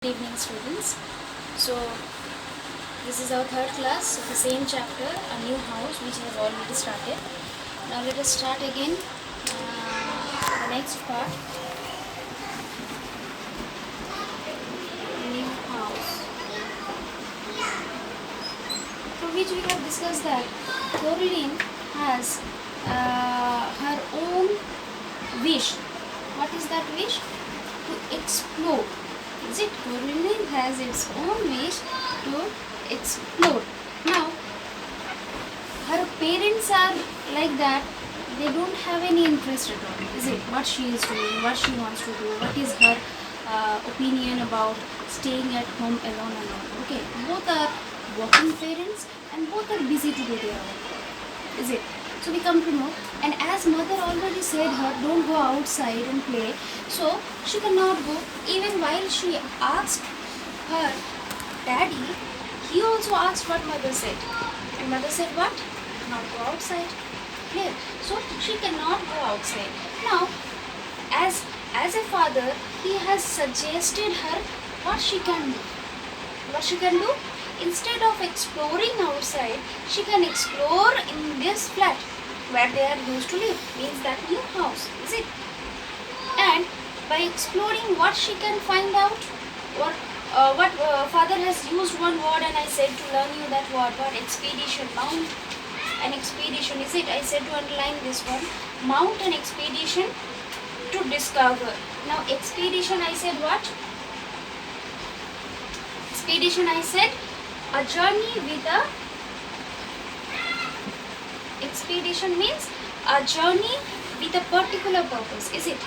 Good evening, students. So this is our third class of the same chapter, a new house, which I have already started. Now let us start again the next part, new house, for which we have discussed that Coraline has her own wish. What is that wish? To explore. Is it? Coraline has its own wish to explore. Now, her parents are like that. They don't have any interest at all. Is it? What she is doing, what she wants to do, what is her opinion about staying at home alone and all. Okay, both are working parents and both are busy to do their own. Is it? So we come to know, and as mother already said her, don't go outside and play. So she cannot go. Even while she asked her daddy, he also asked what mother said. And mother said what? Not go outside. Clear? So she cannot go outside. Now, as a father, he has suggested her what she can do. What she can do? Instead of exploring outside, she can explore in this flat where they are used to live, means that new house, is it? And by exploring what she can find out, what father has used one word, and I said to learn you that word, expedition, mount an expedition, is it? I said to underline this one, mount an expedition to discover. Now expedition, I said what? Expedition, I said a journey with a expedition means a journey with a particular purpose, is it?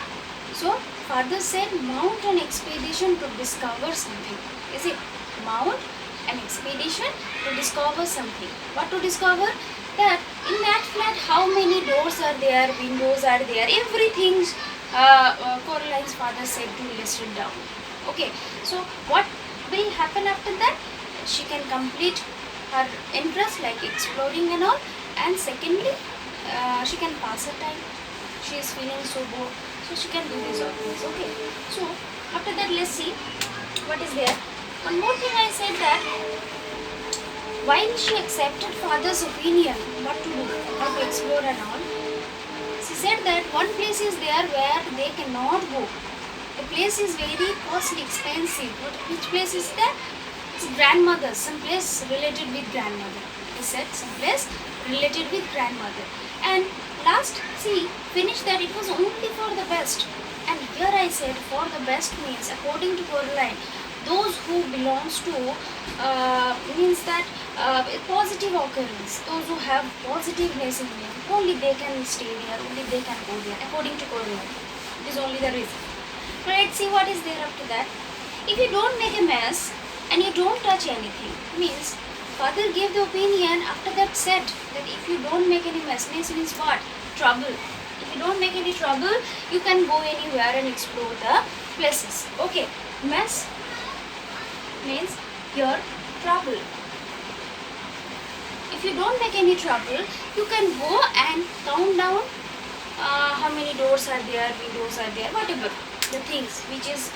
So father said mount an expedition to discover something, is it? Mount an expedition to discover something. What to discover? That in that flat how many doors are there, windows are there, everything Coraline's father said to list it down. Okay, so what will happen after that? She can complete her interest like exploring and all, and secondly she can pass her time. She is feeling so bored, so she can do this all things. Okay, so after that let's see what is there. One more thing I said that while she accepted father's opinion what to do, how to explore and all, she said that one place is there where they cannot go. The place is very costly, expensive. Which place is that? It's grandmother, some place related with grandmother. He said some place related with grandmother. And last, see, finish that it was only for the best. And here I said for the best means, according to Coraline, those who belongs to means that positive occurrence, those who have positiveness in them, only they can stay there, only they can go there, according to Coraline. It is only the reason. Now let's see what is there after that. If you don't make a mess and you don't touch anything, means father gave the opinion, after that said that if you don't make any mess, means what? Trouble. If you don't make any trouble, you can go anywhere and explore the places. Okay, mess means your trouble. If you don't make any trouble, you can go and count down how many doors are there, windows are there, whatever the things which is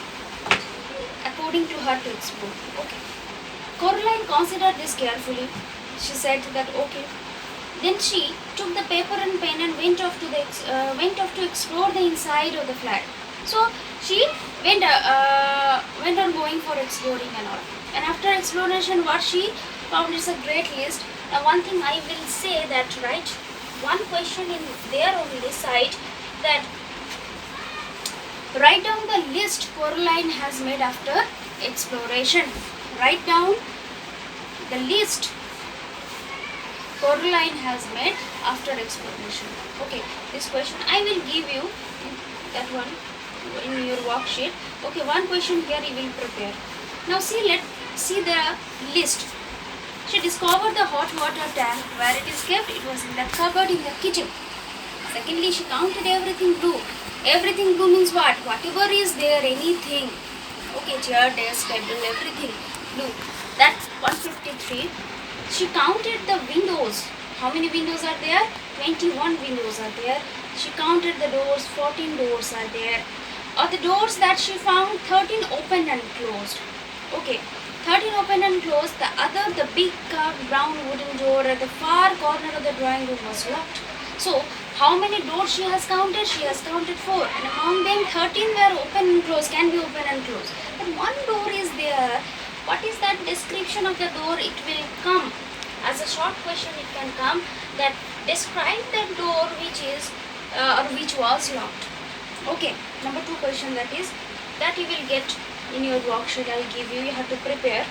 according to her to explore. Okay. Coraline considered this carefully. She said that okay. Then she took the paper and pen and went off to explore the inside of the flat. So she went on going for exploring and all. And after exploration, what she found is a great list. Now one thing I will say that write one question in there on this side, that write down the list Coraline has made after exploration. Write down the list Coraline has made after exploration. Okay, this question I will give you that one in your worksheet. Okay, one question here you will prepare. Now see, let's see the list. She discovered the hot water tank. Where it is kept? It was in the cupboard in the kitchen. Secondly, she counted everything blue. Everything blue means what? Whatever is there, anything. Okay, chair, desk, table, everything blue. That's 153. She counted the windows. How many windows are there? 21 windows are there. She counted the doors. 14 doors are there. The doors that she found, 13 open and closed. Okay. 13 open and closed. The other, the big carved brown wooden door at the far corner of the drawing room was locked. So, how many doors she has counted? She has counted 4. And among them, 13 were open and closed, can be open and closed. But one door is there. What is that description of the door? It will come. As a short question, it can come that describe the door which is or which was locked. Okay, number 2 question that you will get in your worksheet. I will give you have to prepare.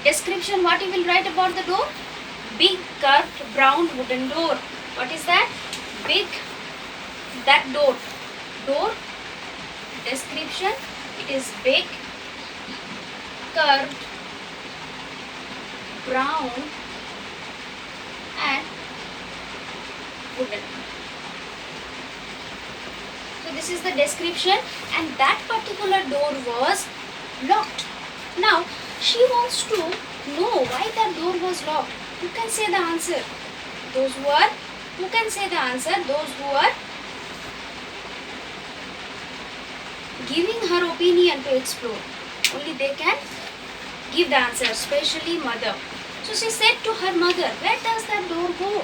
Description, what you will write about the door? Big curved brown wooden door. What is that? Big, that door. Door, description, it is big, curved, brown and wooden. So this is the description, and that particular door was locked. Now she wants to know why that door was locked. Who can say the answer? Who can say the answer? Those who are giving her opinion to explore. Only they can give the answer, especially mother. So she said to her mother, where does that door go?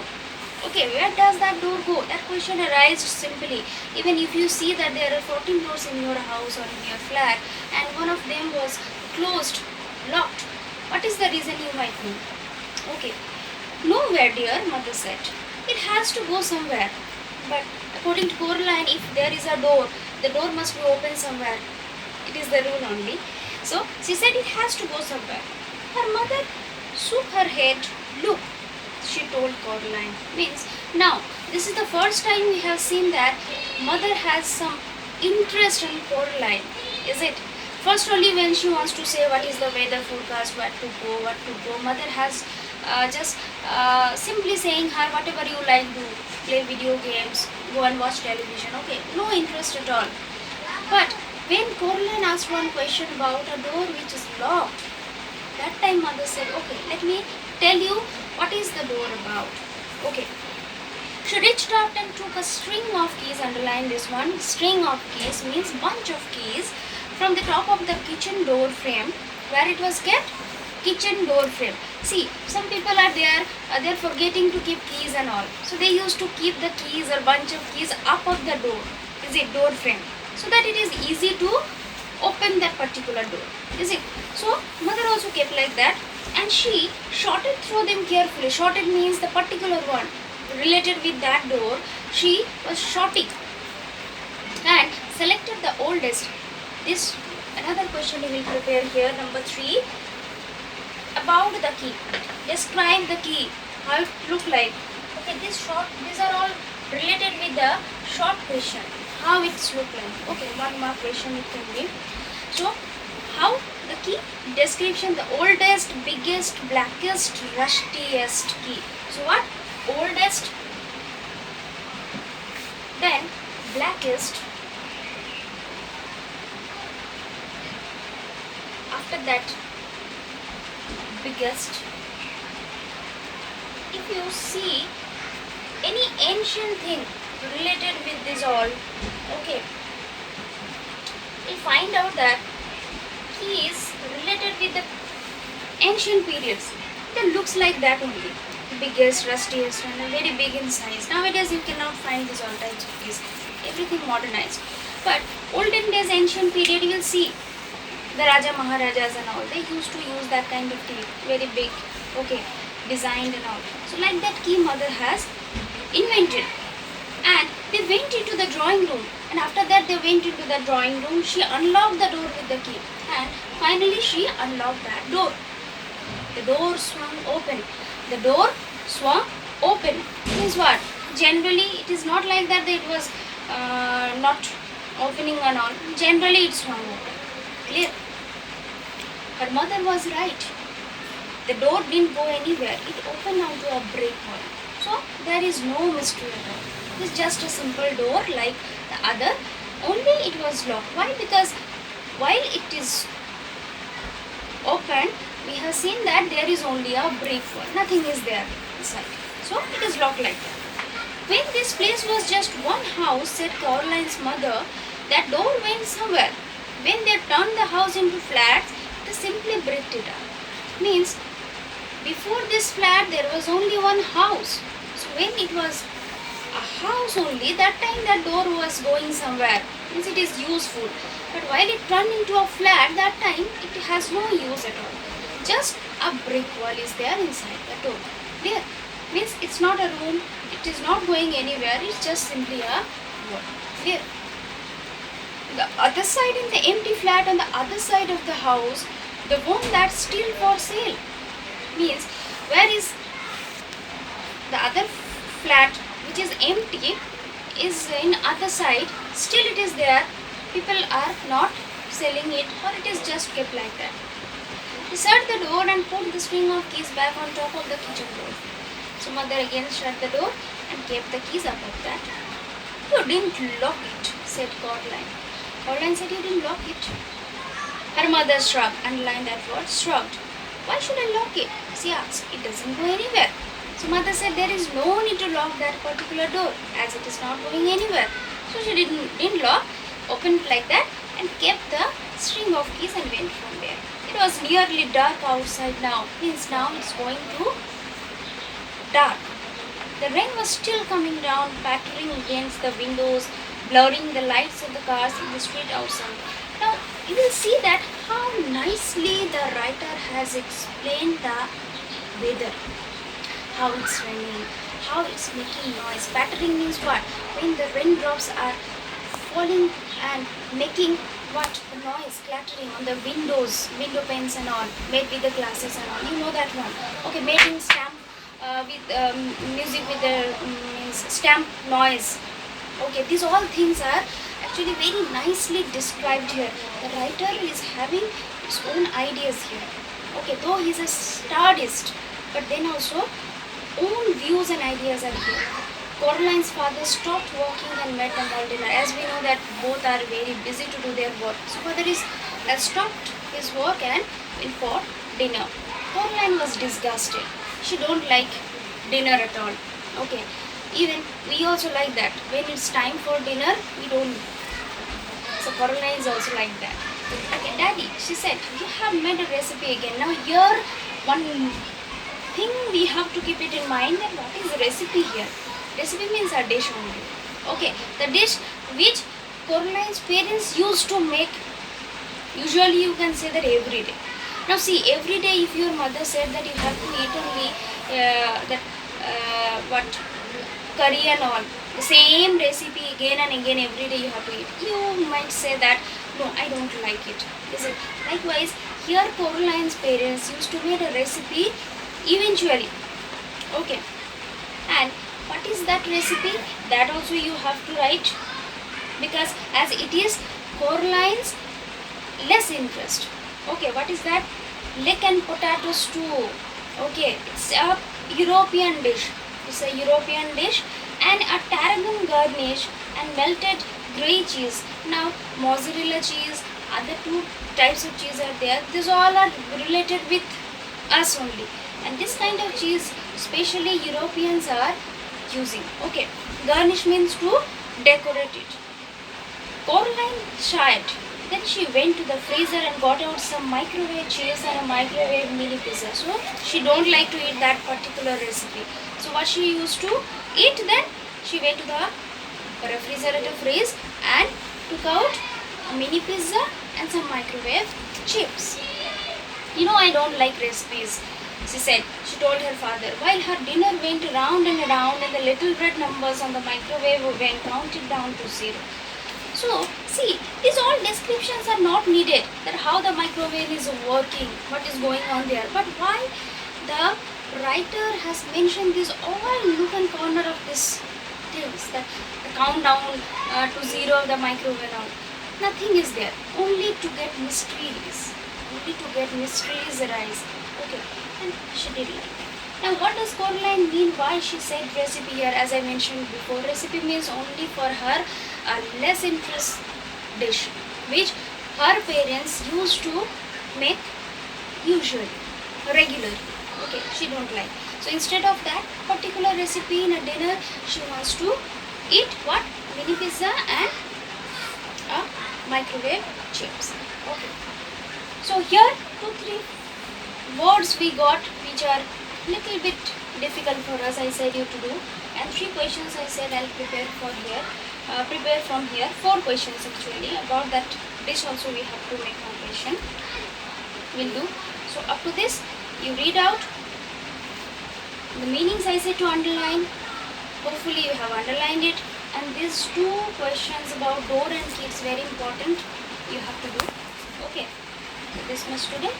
Okay, where does that door go? That question arises simply. Even if you see that there are 14 doors in your house or in your flat and one of them was closed, locked, what is the reason you might know? Okay, nowhere dear, mother said. It has to go somewhere. But according to Coraline, if there is a door, the door must be open somewhere. It is the rule only. So she said it has to go somewhere. Her mother shook her head. Look, she told Coraline. Means now this is the first time we have seen that mother has some interest in Coraline. Is it? First only when she wants to say what is the weather forecast, what to go. Mother has just simply saying her whatever you like do, play video games, go and watch television. Okay, no interest at all. But when Coraline asked one question about a door which is locked, that time mother said, okay, let me tell you what is the door about. Okay. She reached out and took a string of keys. Underline this one. String of keys means bunch of keys from the top of the kitchen door frame. Where it was kept? Kitchen door frame. See, some people are there, they're forgetting to keep keys and all. So they used to keep the keys or bunch of keys up of the door. Is it door frame? So that it is easy to open that particular door. Is it? So mother also kept like that, and she sorted through them carefully. Sorted means the particular one related with that door. She was sorting and selected the oldest. This another question we will prepare here. Number 3. About the key. Describe the key. How it look like. Okay, these are all related with the short question. How it's look like. Okay, one more question it can be. So, how the key? Description, the oldest, biggest, blackest, rustiest key. So what? Oldest, then blackest, after that biggest. If you see any ancient thing related with this all, okay, you'll find out that key is related with the ancient periods. It looks like that only. Biggest, rustiest, and very big in size. Nowadays you cannot find this all types of keys. Everything modernized. But olden days, ancient period, you will see the Raja Maharajas and all. They used to use that kind of key. Very big, okay, designed and all. So like that key mother has invented. And they went into the drawing room. And after that they went into the drawing room. She unlocked the door with the key. And finally she unlocked that door. The door swung open. The door swung open. Means what? Generally it is not like that it was not opening and all. Generally it swung open. Clear? Her mother was right. The door didn't go anywhere. It opened onto a brick wall. So there is no mystery at all. It is just a simple door like the other. Only it was locked. Why? Because while it is open, we have seen that there is only a brick wall. Nothing is there inside. So it is locked like that. When this place was just one house, said Caroline's mother, that door went somewhere. When they turned the house into flats, they simply bricked it up. Means before this flat there was only one house. So when it was a house only, that time that door was going somewhere. Means it is useful. But while it turned into a flat, that time it has no use at all. Just a brick wall is there inside the door. There. Means it's not a room. It is not going anywhere. It's just simply a wall. There. The other side, in the empty flat on the other side of the house, the one that's still for sale. Means where is the other flat which is empty is in other side, still it is there, people are not selling it, or it is just kept like that. He shut the door and put the string of keys back on top of the kitchen door. So mother again shut the door and kept the keys above that. You didn't lock it, said Caroline. Caroline said, you didn't lock it. Her mother shrugged, underlined that word, shrugged. Why should I lock it? She asked. It doesn't go anywhere. So mother said there is no need to lock that particular door as it is not going anywhere. So she didn't lock, opened it like that and kept the string of keys and went from there. It was nearly dark outside now. Means now it's going to dark. The rain was still coming down, pattering against the windows, blurring the lights of the cars in the street outside. Now you will see that how nicely the writer has explained the weather. How it's raining, how it's making noise. Pattering means what? When the raindrops are falling and making what? The noise, clattering on the windows, window panes and all, made with the glasses and all. You know that one. Okay, making stamp with music with the means stamp noise. Okay, these all things are actually very nicely described here. The writer is having his own ideas here. Okay, though he is a stardist, but then also own views and ideas are here. Coraline's father stopped walking and met them all dinner. As we know that both are very busy to do their work. So father has stopped his work and went for dinner. Coraline was disgusted. She don't like dinner at all. Okay. Even we also like that. When it's time for dinner, we don't. So Coraline is also like that. Okay, Daddy, she said, you have made a recipe again. Now here, one thing we have to keep it in mind that what is the recipe here. Recipe means a dish only. Okay, the dish which Coraline's parents used to make. Usually you can say that every day. Now see, every day if your mother said that you have to eat only what curry and all, the same recipe again and again every day you have to eat, you might say that no, I don't like it. Is it? Likewise, here Coraline's parents used to make a recipe eventually. Okay, and what is that recipe? That also you have to write, because as it is Coraline's less interest. Okay, what is that? Lick and potato stew. Okay, it's a European dish. It's a European dish, and a tarragon garnish and melted grey cheese. Now mozzarella cheese, other two types of cheese are there. These all are related with us only, and this kind of cheese especially Europeans are using. Okay, garnish means to decorate it. Coraline shied. Then she went to the freezer and got out some microwave cheese and a microwave mini pizza. So she don't like to eat that particular recipe. So what she used to eat, then she went to the refrigerator freeze and took out a mini pizza and some microwave chips. You know, I don't like recipes, she said. She told her father. While her dinner went round and round and the little red numbers on the microwave went counted down to 0. So, see, these all descriptions are not needed, that how the microwave is working, what is going on there. But why the writer has mentioned this all nook and corner of this things, the countdown to 0 of the microwave and all. Nothing is there, only to get mysteries, arise. Okay, and she did like that. Now what does Coraline mean? Why she said recipe here? As I mentioned before, recipe means only for her a less interest dish which her parents used to make usually, regularly. Okay, she don't like. So instead of that particular recipe in a dinner, she wants to eat what? Mini pizza and a microwave chips. Okay. So here 2-3 words we got which are little bit difficult for us, I said you to do, and 3 questions I said I'll prepare for here. Prepare from here 4 questions actually. About that dish also we have to make one question. Will do. So up to this you read out the meanings I said to underline. Hopefully you have underlined it, and these 2 questions about door and key is very important, you have to do. Okay. So this much today.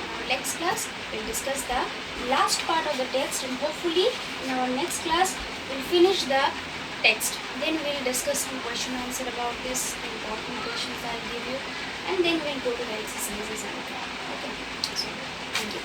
In our next class we'll discuss the last part of the text, and hopefully in our next class we'll finish the text. Then we'll discuss some question answer about this important questions I'll give you, and then we'll go to the exercises and okay. So thank you.